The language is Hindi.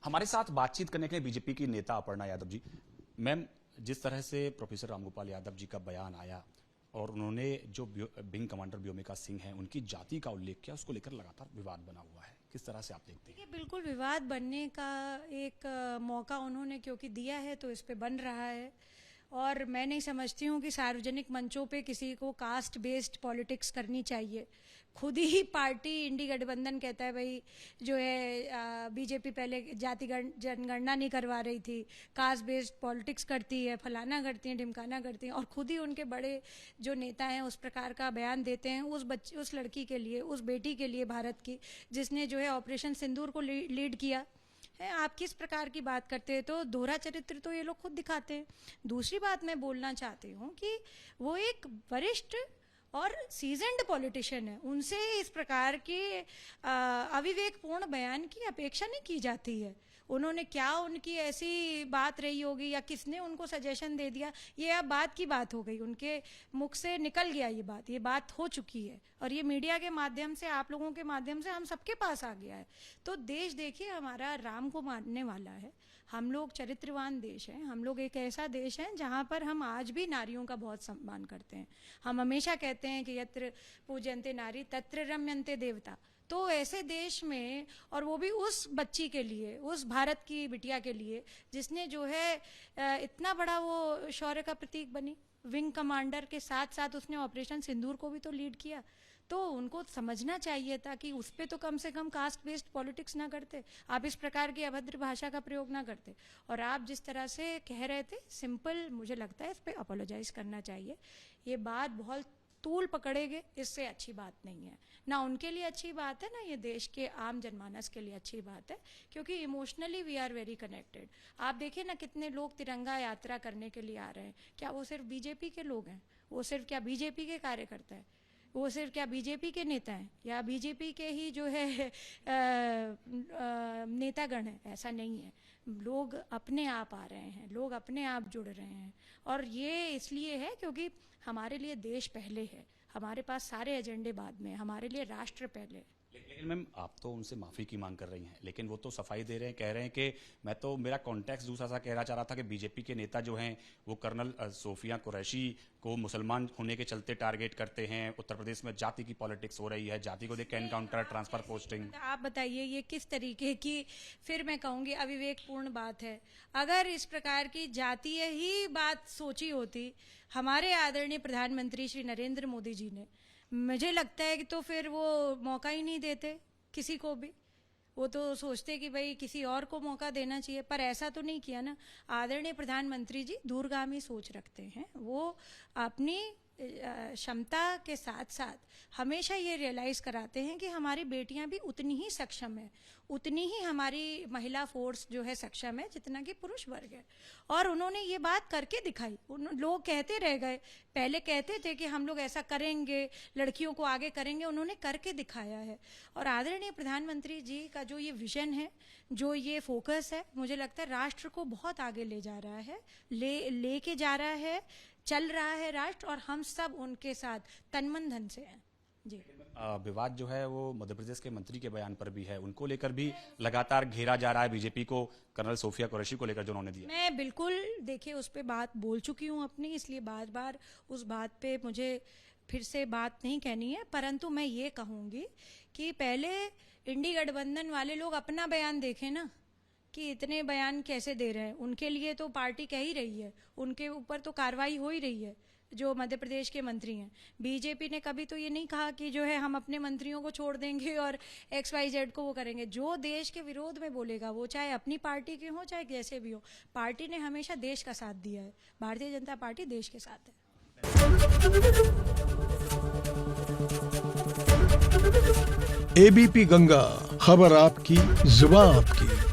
हमारे साथ बातचीत करने के लिए बीजेपी की नेता अपर्णा यादव जी। मैम, जिस तरह से प्रोफेसर रामगोपाल यादव जी का बयान आया और उन्होंने जो विंग कमांडर व्योमिका सिंह हैं उनकी जाति का उल्लेख किया, उसको लेकर लगातार विवाद बना हुआ है, किस तरह से आप देखते हैं? बिल्कुल विवाद बनने का एक मौका उन्होंने क्योंकि दिया है तो इस पे बन रहा है। और मैं नहीं समझती हूँ कि सार्वजनिक मंचों पे किसी को कास्ट बेस्ड पॉलिटिक्स करनी चाहिए। खुद ही पार्टी इंडी गठबंधन कहता है भाई जो है बीजेपी पहले जाति जनगणना नहीं करवा रही थी, कास्ट बेस्ड पॉलिटिक्स करती है, फलाना करती है, ढिमकाना करती है, और खुद ही उनके बड़े जो नेता हैं उस प्रकार का बयान देते हैं उस लड़की के लिए, उस बेटी के लिए भारत की, जिसने जो है ऑपरेशन सिंदूर को लीड किया है। आप किस प्रकार की बात करते हैं? तो दोहरा चरित्र तो ये लोग खुद दिखाते हैं। दूसरी बात मैं बोलना चाहती हूँ कि वो एक वरिष्ठ और सीजन्ड पॉलिटिशियन है, उनसे इस प्रकार के अविवेकपूर्ण बयान की अपेक्षा नहीं की जाती है। उन्होंने क्या, उनकी ऐसी बात रही होगी या किसने उनको सजेशन दे दिया, ये अब बात की बात हो गई, उनके मुख से निकल गया ये बात हो चुकी है और ये मीडिया के माध्यम से, आप लोगों के माध्यम से हम सबके पास आ गया है। तो देश देखिए हमारा राम को मानने वाला है, हम लोग चरित्रवान देश हैं, हम लोग एक ऐसा देश है जहाँ पर हम आज भी नारियों का बहुत सम्मान करते हैं। हम हमेशा कहते हैं कि यत्र पूजन्ते नारी तत्र रम्यन्ते देवता। तो ऐसे देश में, और वो भी उस बच्ची के लिए, उस भारत की बिटिया के लिए जिसने जो है इतना बड़ा वो शौर्य का प्रतीक बनी, विंग कमांडर के साथ साथ उसने ऑपरेशन सिंदूर को भी तो लीड किया। तो उनको समझना चाहिए था कि उस पर तो कम से कम कास्ट बेस्ड पॉलिटिक्स ना करते, आप इस प्रकार की अभद्र भाषा का प्रयोग ना करते। और आप जिस तरह से कह रहे थे, सिंपल मुझे लगता है इस पर अपोलोजाइज करना चाहिए। ये बात बहुत तूल पकड़ेगे, इससे अच्छी बात नहीं है, ना उनके लिए अच्छी बात है, ना ये देश के आम जनमानस के लिए अच्छी बात है, क्योंकि emotionally we are very connected. आप देखिए ना कितने लोग तिरंगा यात्रा करने के लिए आ रहे हैं। क्या वो सिर्फ बीजेपी के लोग हैं? वो सिर्फ क्या बीजेपी के कार्यकर्ता है? वो सिर्फ क्या बीजेपी के नेता हैं या बीजेपी के ही जो है नेतागण हैं? ऐसा नहीं है। लोग अपने आप आ रहे हैं, लोग अपने आप जुड़ रहे हैं, और ये इसलिए है क्योंकि हमारे लिए देश पहले है, हमारे पास सारे एजेंडे बाद में, हमारे लिए राष्ट्र पहले है। लेकिन मैम, आप तो उनसे माफी की मांग कर रही हैं, लेकिन वो तो सफाई दे रहे हैं, कह रहे हैं कि मैं तो, मेरा कॉन्टेक्स्ट दूसरा सा कहना चाह रहा था कि बीजेपी के नेता जो हैं वो कर्नल सोफिया कुरैशी को मुसलमान होने के चलते टारगेट करते हैं। उत्तर प्रदेश में जाति की पॉलिटिक्स हो रही है, जाति को देख के एनकाउंटर, ट्रांसफर पोस्टिंग। आप बताइए ये किस तरीके की, फिर मैं कहूँगी अविवेकपूर्ण बात है। अगर इस प्रकार की जातीय ही बात सोची होती हमारे आदरणीय प्रधानमंत्री श्री नरेंद्र मोदी जी ने, मुझे लगता है कि तो फिर वो मौका ही नहीं देते किसी को भी। वो तो सोचते कि भाई किसी और को मौका देना चाहिए, पर ऐसा तो नहीं किया ना। आदरणीय प्रधानमंत्री जी दूरगामी सोच रखते हैं, वो अपनी क्षमता के साथ साथ हमेशा ये रियलाइज कराते हैं कि हमारी बेटियां भी उतनी ही सक्षम है, उतनी ही हमारी महिला फोर्स जो है सक्षम है जितना कि पुरुष वर्ग है। और उन्होंने ये बात करके दिखाई। लोग कहते रह गए, पहले कहते थे कि हम लोग ऐसा करेंगे, लड़कियों को आगे करेंगे, उन्होंने करके दिखाया है। और आदरणीय प्रधानमंत्री जी का जो ये विजन है, जो ये फोकस है, मुझे लगता है राष्ट्र को बहुत आगे ले जा रहा है, लेके जा रहा है, चल रहा है राष्ट्र, और हम सब उनके साथ तन मन धन से हैं जी। विवाद जो है वो मध्य प्रदेश के मंत्री के बयान पर भी है, उनको लेकर भी लगातार घेरा जा रहा है बीजेपी को, कर्नल सोफिया कुरैशी को लेकर जो उन्होंने दिया। मैं बिल्कुल देखिए उस पर बात बोल चुकी हूँ अपनी, इसलिए बार बार उस बात पे मुझे फिर से बात नहीं कहनी है। परंतु मैं ये कहूँगी कि पहले इंडी गठबंधन वाले लोग अपना बयान देखें ना, कि इतने बयान कैसे दे रहे हैं। उनके लिए तो पार्टी कह ही रही है, उनके ऊपर तो कार्रवाई हो ही रही है जो मध्य प्रदेश के मंत्री हैं। बीजेपी ने कभी तो ये नहीं कहा कि जो है हम अपने मंत्रियों को छोड़ देंगे और XYZ को वो करेंगे। जो देश के विरोध में बोलेगा, वो चाहे अपनी पार्टी के हो चाहे जैसे भी हो, पार्टी ने हमेशा देश का साथ दिया है। भारतीय जनता पार्टी देश के साथ है। ABP गंगा, खबर आपकी, जुबान आपकी।